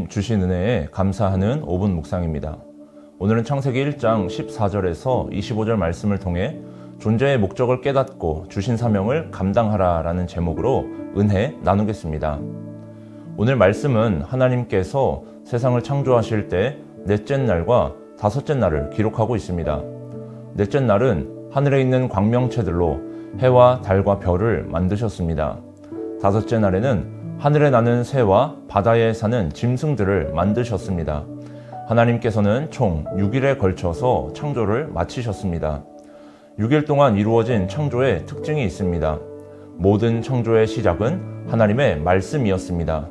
주신 은혜에 감사하는 5분 묵상입니다. 오늘은 창세기 1장 14절에서 25절 말씀을 통해 존재의 목적을 깨닫고 주신 사명을 감당하라 라는 제목으로 은혜 나누겠습니다. 오늘 말씀은 하나님께서 세상을 창조하실 때 넷째 날과 다섯째 날을 기록하고 있습니다. 넷째 날은 하늘에 있는 광명체들로 해와 달과 별을 만드셨습니다. 다섯째 날에는 하늘에 나는 새와 바다에 사는 짐승들을 만드셨습니다. 하나님께서는 총 6일에 걸쳐서 창조를 마치셨습니다. 6일 동안 이루어진 창조의 특징이 있습니다. 모든 창조의 시작은 하나님의 말씀이었습니다.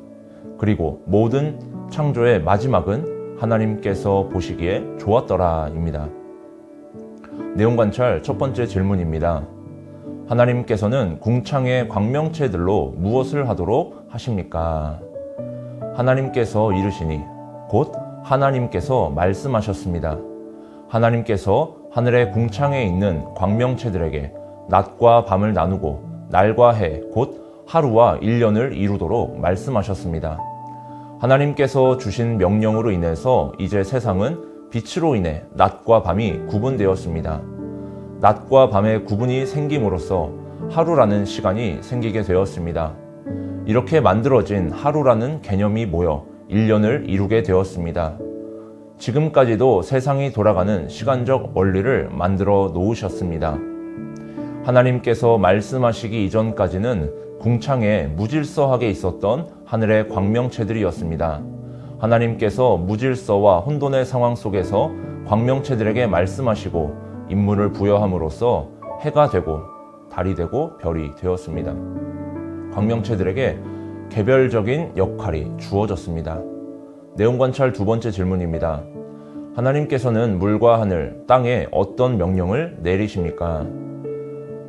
그리고 모든 창조의 마지막은 하나님께서 보시기에 좋았더라입니다. 내용 관찰 첫 번째 질문입니다. 하나님께서는 궁창의 광명체들로 무엇을 하도록 하십니까? 하나님께서 이르시니 곧 하나님께서 말씀하셨습니다. 하나님께서 하늘의 궁창에 있는 광명체들에게 낮과 밤을 나누고 날과 해 곧 하루와 1년을 이루도록 말씀하셨습니다. 하나님께서 주신 명령으로 인해서 이제 세상은 빛으로 인해 낮과 밤이 구분되었습니다. 낮과 밤의 구분이 생김으로써 하루라는 시간이 생기게 되었습니다. 이렇게 만들어진 하루라는 개념이 모여 1년을 이루게 되었습니다. 지금까지도 세상이 돌아가는 시간적 원리를 만들어 놓으셨습니다. 하나님께서 말씀하시기 이전까지는 궁창에 무질서하게 있었던 하늘의 광명체들이었습니다. 하나님께서 무질서와 혼돈의 상황 속에서 광명체들에게 말씀하시고 임무를 부여함으로써 해가 되고 달이 되고 별이 되었습니다. 광명체들에게 개별적인 역할이 주어졌습니다. 내용 관찰 두 번째 질문입니다. 하나님께서는 물과 하늘, 땅에 어떤 명령을 내리십니까?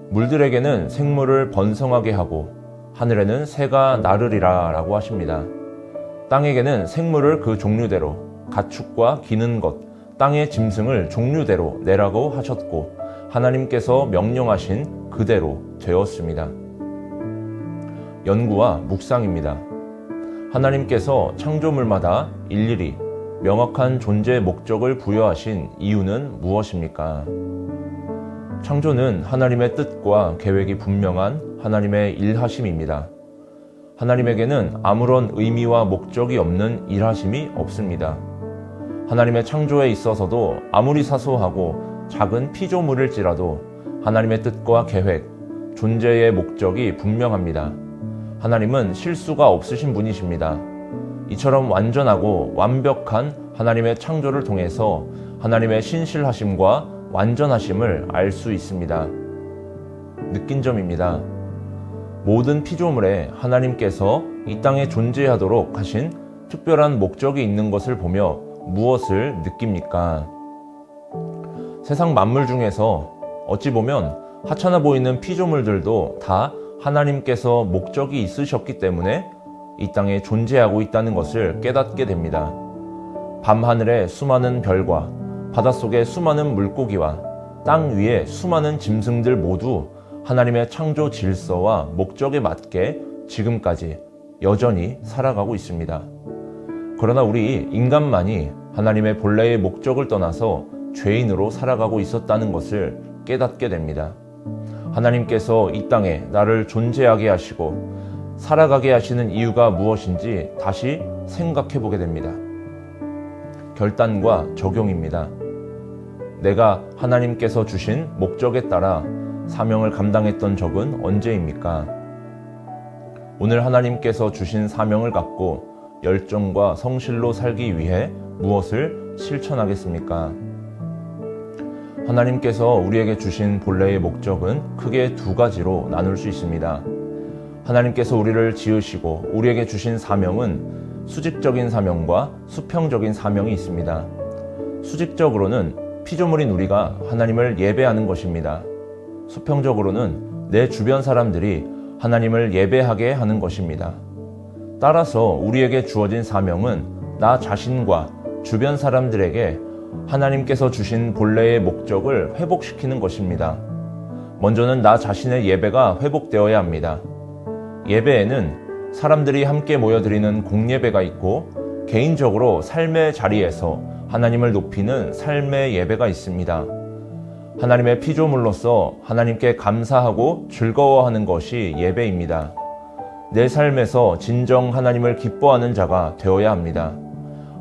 물들에게는 생물을 번성하게 하고 하늘에는 새가 나르리라 라고 하십니다. 땅에게는 생물을 그 종류대로 가축과 기는 것, 땅의 짐승을 종류대로 내라고 하셨고 하나님께서 명령하신 그대로 되었습니다. 연구와 묵상입니다. 하나님께서 창조물마다 일일이 명확한 존재 목적을 부여하신 이유는 무엇입니까? 창조는 하나님의 뜻과 계획이 분명한 하나님의 일하심입니다. 하나님에게는 아무런 의미와 목적이 없는 일하심이 없습니다. 하나님의 창조에 있어서도 아무리 사소하고 작은 피조물일지라도 하나님의 뜻과 계획, 존재의 목적이 분명합니다. 하나님은 실수가 없으신 분이십니다. 이처럼 완전하고 완벽한 하나님의 창조를 통해서 하나님의 신실하심과 완전하심을 알 수 있습니다. 느낀 점입니다. 모든 피조물에 하나님께서 이 땅에 존재하도록 하신 특별한 목적이 있는 것을 보며 무엇을 느낍니까? 세상 만물 중에서 어찌 보면 하찮아 보이는 피조물들도 다 하나님께서 목적이 있으셨기 때문에 이 땅에 존재하고 있다는 것을 깨닫게 됩니다. 밤하늘의 수많은 별과 바닷속의 수많은 물고기와 땅 위의 수많은 짐승들 모두 하나님의 창조 질서와 목적에 맞게 지금까지 여전히 살아가고 있습니다. 그러나 우리 인간만이 하나님의 본래의 목적을 떠나서 죄인으로 살아가고 있었다는 것을 깨닫게 됩니다. 하나님께서 이 땅에 나를 존재하게 하시고 살아가게 하시는 이유가 무엇인지 다시 생각해 보게 됩니다. 결단과 적용입니다. 내가 하나님께서 주신 목적에 따라 사명을 감당했던 적은 언제입니까? 오늘 하나님께서 주신 사명을 갖고 열정과 성실로 살기 위해 무엇을 실천하겠습니까? 하나님께서 우리에게 주신 본래의 목적은 크게 두 가지로 나눌 수 있습니다. 하나님께서 우리를 지으시고 우리에게 주신 사명은 수직적인 사명과 수평적인 사명이 있습니다. 수직적으로는 피조물인 우리가 하나님을 예배하는 것입니다. 수평적으로는 내 주변 사람들이 하나님을 예배하게 하는 것입니다. 따라서 우리에게 주어진 사명은 나 자신과 주변 사람들에게 하나님께서 주신 본래의 목적을 회복시키는 것입니다. 먼저는 나 자신의 예배가 회복되어야 합니다. 예배에는 사람들이 함께 모여드리는 공예배가 있고 개인적으로 삶의 자리에서 하나님을 높이는 삶의 예배가 있습니다. 하나님의 피조물로서 하나님께 감사하고 즐거워하는 것이 예배입니다. 내 삶에서 진정 하나님을 기뻐하는 자가 되어야 합니다.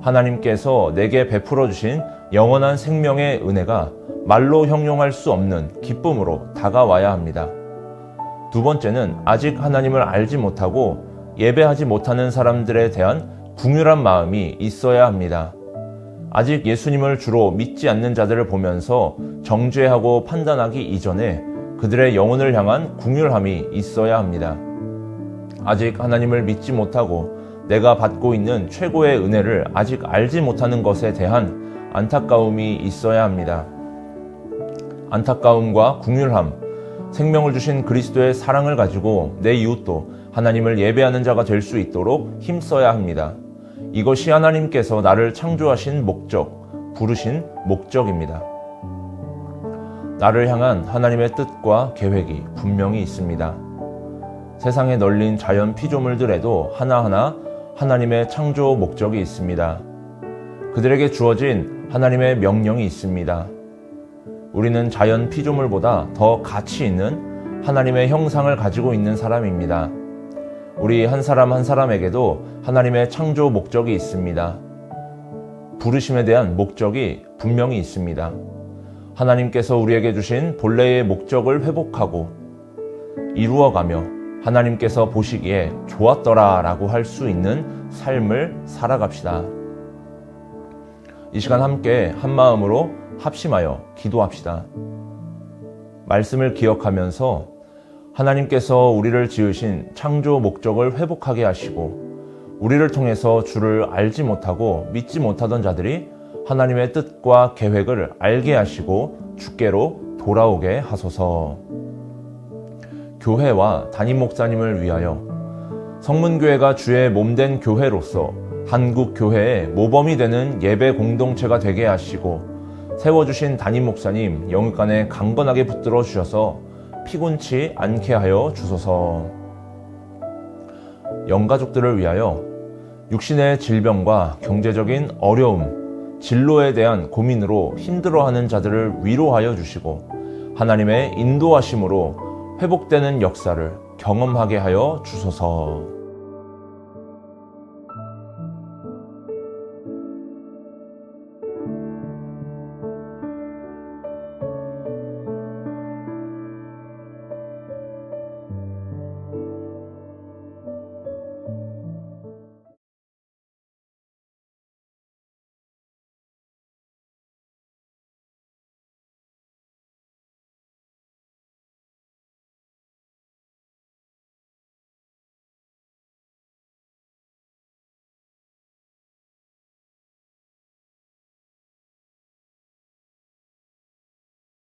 하나님께서 내게 베풀어 주신 영원한 생명의 은혜가 말로 형용할 수 없는 기쁨으로 다가와야 합니다. 두 번째는 아직 하나님을 알지 못하고 예배하지 못하는 사람들에 대한 궁휼한 마음이 있어야 합니다. 아직 예수님을 주로 믿지 않는 자들을 보면서 정죄하고 판단하기 이전에 그들의 영혼을 향한 궁휼함이 있어야 합니다. 아직 하나님을 믿지 못하고 내가 받고 있는 최고의 은혜를 아직 알지 못하는 것에 대한 안타까움이 있어야 합니다. 안타까움과 궁휼함, 생명을 주신 그리스도의 사랑을 가지고 내 이웃도 하나님을 예배하는 자가 될 수 있도록 힘써야 합니다. 이것이 하나님께서 나를 창조하신 목적, 부르신 목적입니다. 나를 향한 하나님의 뜻과 계획이 분명히 있습니다. 세상에 널린 자연 피조물들에도 하나하나 하나님의 창조 목적이 있습니다. 그들에게 주어진 하나님의 명령이 있습니다. 우리는 자연 피조물보다 더 가치 있는 하나님의 형상을 가지고 있는 사람입니다. 우리 한 사람 한 사람에게도 하나님의 창조 목적이 있습니다. 부르심에 대한 목적이 분명히 있습니다. 하나님께서 우리에게 주신 본래의 목적을 회복하고 이루어가며 하나님께서 보시기에 좋았더라 라고 할 수 있는 삶을 살아갑시다. 이 시간 함께 한마음으로 합심하여 기도합시다. 말씀을 기억하면서 하나님께서 우리를 지으신 창조 목적을 회복하게 하시고 우리를 통해서 주를 알지 못하고 믿지 못하던 자들이 하나님의 뜻과 계획을 알게 하시고 주께로 돌아오게 하소서. 교회와 담임 목사님을 위하여 성문교회가 주의 몸된 교회로서 한국교회의 모범이 되는 예배 공동체가 되게 하시고 세워주신 담임 목사님 영육간에 강건하게 붙들어 주셔서 피곤치 않게 하여 주소서. 영가족들을 위하여 육신의 질병과 경제적인 어려움, 진로에 대한 고민으로 힘들어하는 자들을 위로하여 주시고 하나님의 인도하심으로 회복되는 역사를 경험하게 하여 주소서.